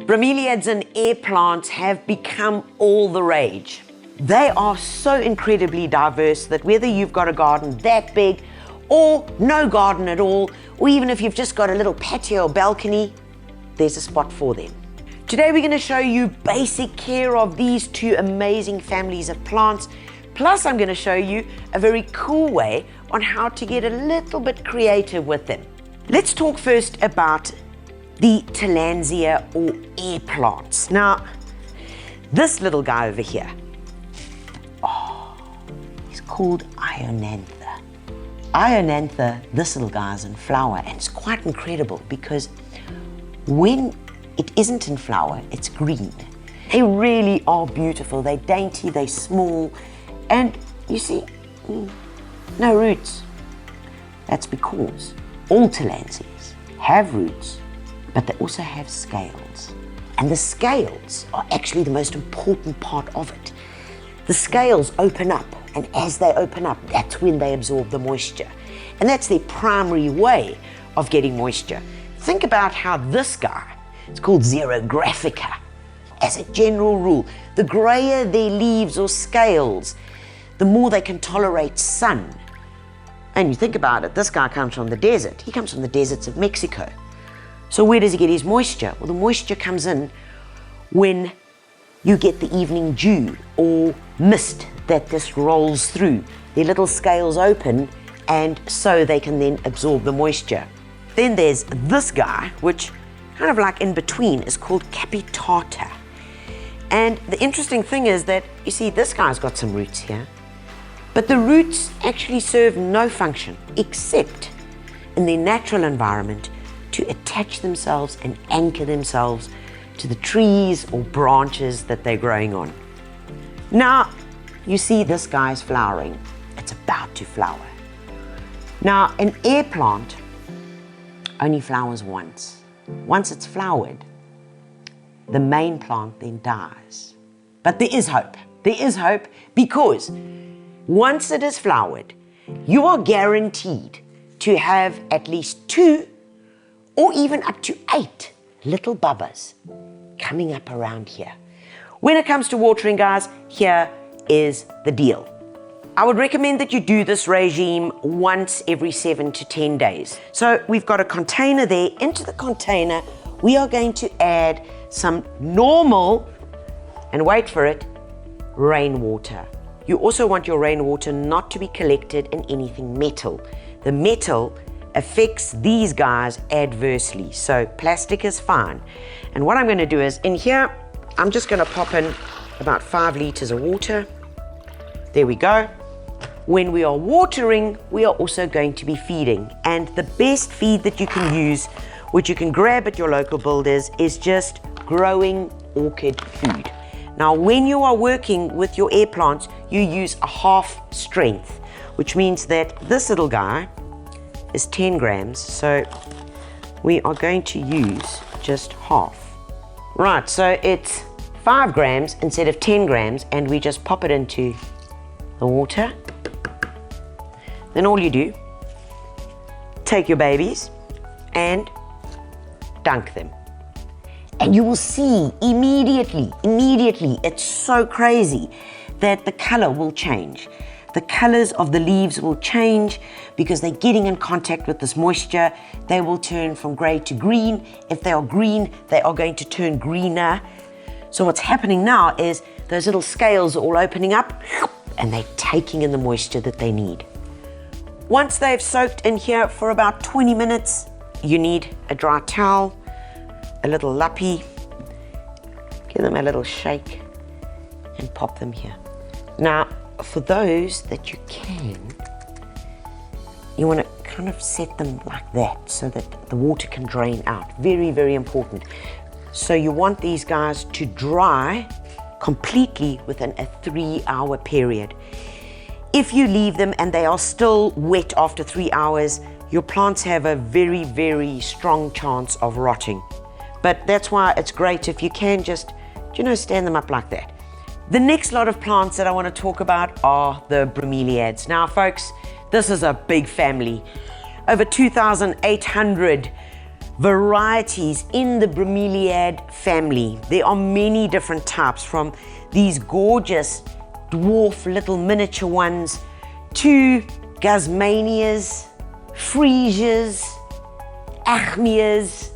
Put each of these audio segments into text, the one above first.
Bromeliads and airplants have become all the rage. They are so incredibly diverse that whether you've got a garden that big or no garden at all, or even if you've just got a little patio or balcony, there's a spot for them. Today we're going to show you basic care of these two amazing families of plants. Plus I'm going to show you a very cool way on how to get a little bit creative with them. Let's talk first about the Tillandsia or air plants. Now, this little guy over here, he's called Ionantha. Ionantha, this little guy is in flower, and it's quite incredible because when it isn't in flower, it's green. They really are beautiful. They're dainty, they're small, and you see, no roots. That's because all Tillandsias have roots, but they also have scales. And the scales are actually the most important part of it. The scales open up, and as they open up, that's when they absorb the moisture. And that's their primary way of getting moisture. Think about how this guy, it's called Xerographica. As a general rule, the grayer their leaves or scales, the more they can tolerate sun. And you think about it, this guy comes from the desert. He comes from the deserts of Mexico. So where does he get his moisture? Well, the moisture comes in when you get the evening dew or mist that just rolls through. Their little scales open, and so they can then absorb the moisture. Then there's this guy, which kind of like in between is called Capitata. And the interesting thing is that, you see, this guy's got some roots here, but the roots actually serve no function except in their natural environment to attach themselves and anchor themselves to the trees or branches that they're growing on. Now, you see this guy's flowering. It's about to flower. Now, an air plant only flowers once. Once it's flowered, the main plant then dies. But there is hope. There is hope because once it is flowered, you are guaranteed to have at least 2 or even up to 8 little bubbas coming up around here. When it comes to watering, guys, here is the deal. I would recommend that you do this regime once every 7 to 10 days. So we've got a container there. Into the container, we are going to add some normal, and wait for it, rainwater. You also want your rainwater not to be collected in anything metal. The metal affects these guys adversely. So plastic is fine. And what I'm going to do is, in here, I'm just going to pop in about 5 liters of water. There we go. When we are watering, we are also going to be feeding. And the best feed that you can use, which you can grab at your local builders, is just growing orchid food. Now, when you are working with your air plants, you use a half strength, which means that this little guy is 10 grams. So we are going to use just half. Right, so it's 5 grams instead of 10 grams, and we just pop it into the water. Then all you do, take your babies and dunk them. And you will see immediately, it's so crazy that the color will change. The colors of the leaves will change because they're getting in contact with this moisture. They will turn from gray to green. If they are green, they are going to turn greener. So what's happening now is those little scales are all opening up and they're taking in the moisture that they need. Once they've soaked in here for about 20 minutes, you need a dry towel, a little lappy, give them a little shake and pop them here. Now, for those that you can, you want to kind of set them like that so that the water can drain out. Very, very important. So you want these guys to dry completely within a 3-hour period. If you leave them and they are still wet after 3 hours, your plants have a very, very strong chance of rotting. But that's why it's great if you can just, stand them up like that. The next lot of plants that I want to talk about are the Bromeliads. Now, folks, this is a big family. Over 2,800 varieties in the Bromeliad family. There are many different types, from these gorgeous dwarf little miniature ones to Guzmanias, Freesias, Achmeas.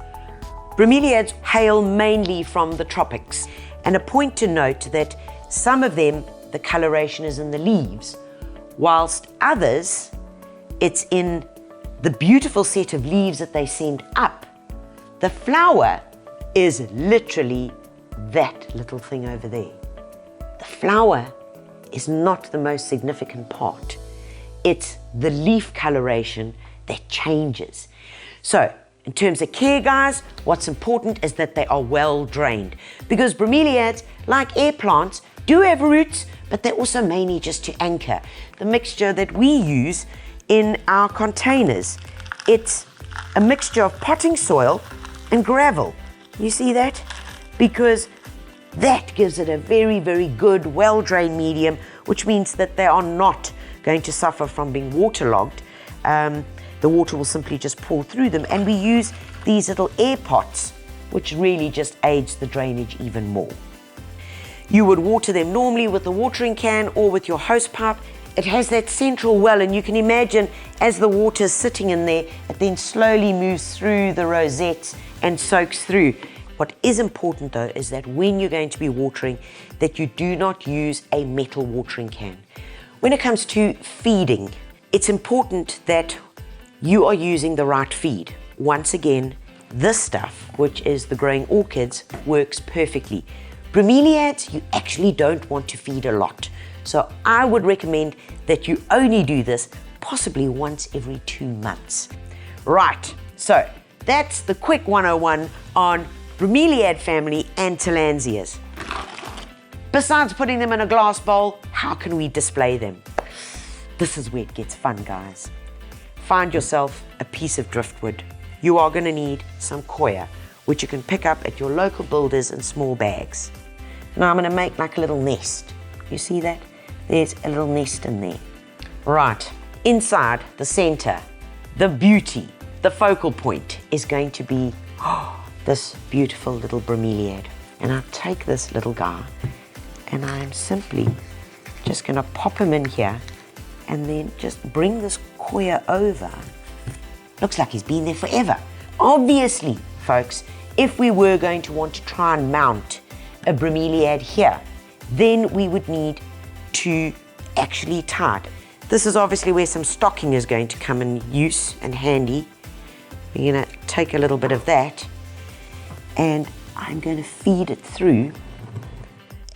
Bromeliads hail mainly from the tropics, and a point to note that some of them, the coloration is in the leaves, whilst others, it's in the beautiful set of leaves that they send up. The flower is literally that little thing over there. The flower is not the most significant part. It's the leaf coloration that changes. So, in terms of care, guys, what's important is that they are well drained, because bromeliads, like air plants, do have roots, but they're also mainly just to anchor. The mixture that we use in our containers, it's a mixture of potting soil and gravel. You see that? Because that gives it a very, very good, well-drained medium, which means that they are not going to suffer from being waterlogged. The water will simply just pour through them, and we use these little air pots, which really just aids the drainage even more. You would water them normally with a watering can or with your hose pipe. It has that central well, and you can imagine as the water is sitting in there, it then slowly moves through the rosettes and soaks through. What is important though is that when you're going to be watering, that you do not use a metal watering can. When it comes to feeding, it's important that you are using the right feed. Once again, this stuff, which is the growing orchids, works perfectly. Bromeliads, you actually don't want to feed a lot. So I would recommend that you only do this possibly once every 2 months. Right, so that's the quick 101 on Bromeliad family and Tillandsias. Besides putting them in a glass bowl, how can we display them? This is where it gets fun, guys. Find yourself a piece of driftwood. You are going to need some coir, which you can pick up at your local builders in small bags. Now I'm going to make like a little nest. You see that? There's a little nest in there. Right, inside the center, the beauty, the focal point is going to be this beautiful little bromeliad. And I'll take this little guy and I'm simply just going to pop him in here and then just bring this coir over. Looks like he's been there forever. Obviously, folks, if we were going to want to try and mount a bromeliad here, then we would need to actually tie it. This is obviously where some stocking is going to come in use and handy. We're going to take a little bit of that and I'm going to feed it through.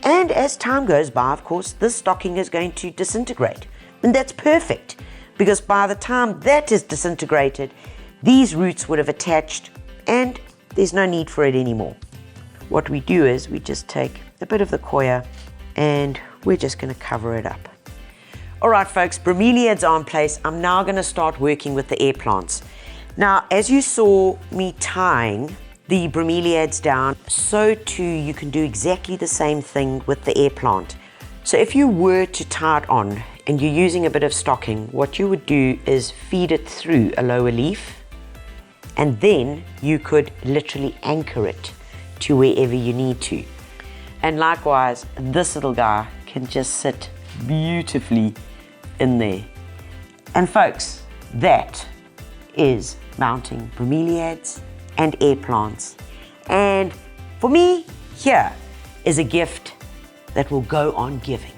And as time goes by, of course, this stocking is going to disintegrate. And that's perfect, because by the time that is disintegrated, these roots would have attached and there's no need for it anymore. What we do is we just take a bit of the coir and we're just going to cover it up. All right, folks, bromeliads are in place. I'm now going to start working with the air plants. Now, as you saw me tying the bromeliads down, so too you can do exactly the same thing with the air plant. So if you were to tie it on and you're using a bit of stocking, what you would do is feed it through a lower leaf, and then you could literally anchor it to wherever you need to. And likewise, this little guy can just sit beautifully in there. And folks, that is mounting bromeliads and air plants. And for me, here is a gift that will go on giving.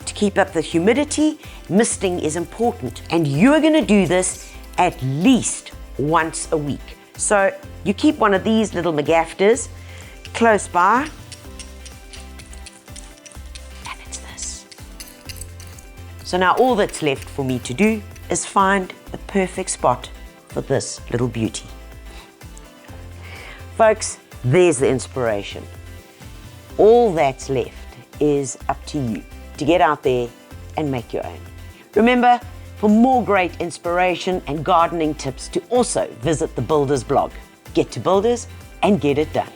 To keep up the humidity, misting is important, and you're going to do this at least once a week. So you keep one of these little McGafters close by, and it's this. So now all that's left for me to do is find the perfect spot for this little beauty. Folks, there's the inspiration. All that's left is up to you to get out there and make your own. Remember, for more great inspiration and gardening tips, to also visit the Builders blog. Get to Builders and get it done.